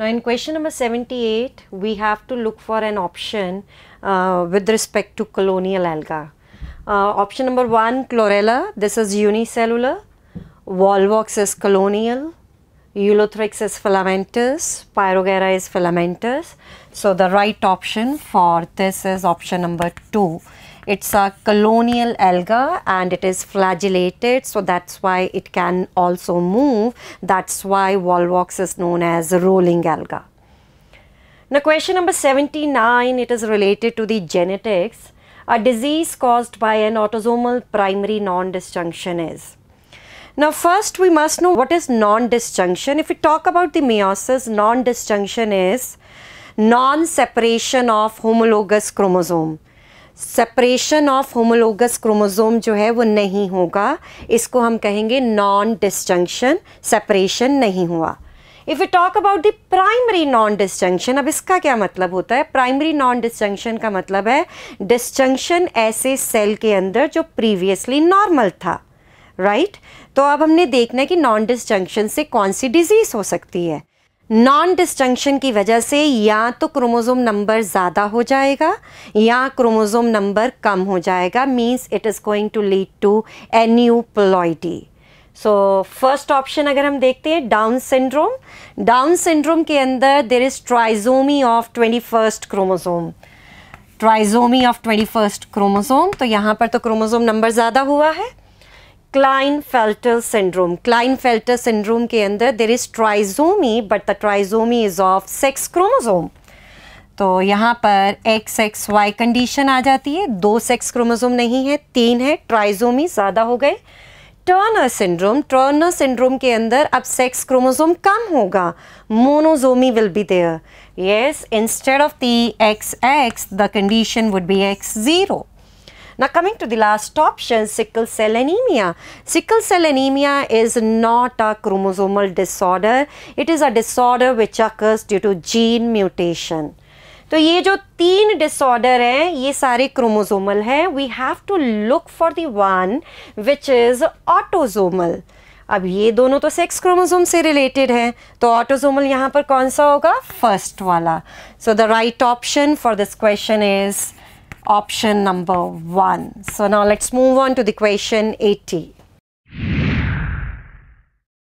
Now in question number 78, we have to look for an option with respect to colonial alga. Option number 1, chlorella, this is unicellular. Volvox is colonial. Ulothrix is filamentous. Pyrogera is filamentous. So the right option for this is option number 2. It's a colonial alga and it is flagellated, so that's why it can also move. That's why Volvox is known as rolling alga. Now question number 79, it is related to the genetics. A disease caused by an autosomal primary non-disjunction is. Now first we must know what is non-disjunction. If we talk about the meiosis, non-disjunction is non-separation of homologous chromosome. Separation of homologous chromosome जो है वो नहीं होगा, इसको हम कहेंगे non disjunction, separation नहीं हुआ. If you talk about the primary non disjunction, अब इसका क्या मतलब होता है? प्राइमरी नॉन डिसजंक्शन का मतलब है डिसजंक्शन ऐसे सेल के अंदर जो प्रीवियसली नॉर्मल था, राइट? तो अब हमने देखना है कि नॉन डिसजंक्शन से कौन सी डिजीज़ हो सकती है. नॉन डिसजंक्शन की वजह से या तो क्रोमोसोम नंबर ज़्यादा हो जाएगा या क्रोमोसोम नंबर कम हो जाएगा, means it is going to lead to aneuploidy. So first option अगर हम देखते हैं डाउन सिंड्रोम, डाउन सिंड्रोम के अंदर there is trisomy of 21st chromosome, trisomy of 21st chromosome, तो यहाँ पर तो क्रोमोसोम नंबर ज़्यादा हुआ है. क्लाइनफेल्टर सिंड्रोम, क्लाइनफेल्टर सिंड्रोम के अंदर there is trisomy but the trisomy is of 6 chromosome, तो यहाँ पर XXY कंडीशन आ जाती है. 2 सेक्स क्रोमोसोम नहीं है, 3 है, ट्राइजोमी ज़्यादा हो गए. टर्नर सिंड्रोम, टर्नर सिंड्रोम के अंदर अब सेक्स क्रोमोसोम कम होगा, monosomy will be there. Yes, instead of the XX the condition would be X0. Now coming to the last option, sickle cell anemia. Sickle cell anemia is not a chromosomal disorder. It is a disorder which occurs due to gene mutation. तो ये जो 3 disorder हैं ये सारे chromosomal हैं. We have to look for the one which is autosomal. अब ये दोनों तो सेक्स क्रोमोसोम से रिलेटेड हैं, तो ऑटोसोमल यहाँ पर कौन सा होगा? फर्स्ट वाला. So the right option for this question is option number 1. So now let's move on to the question 80.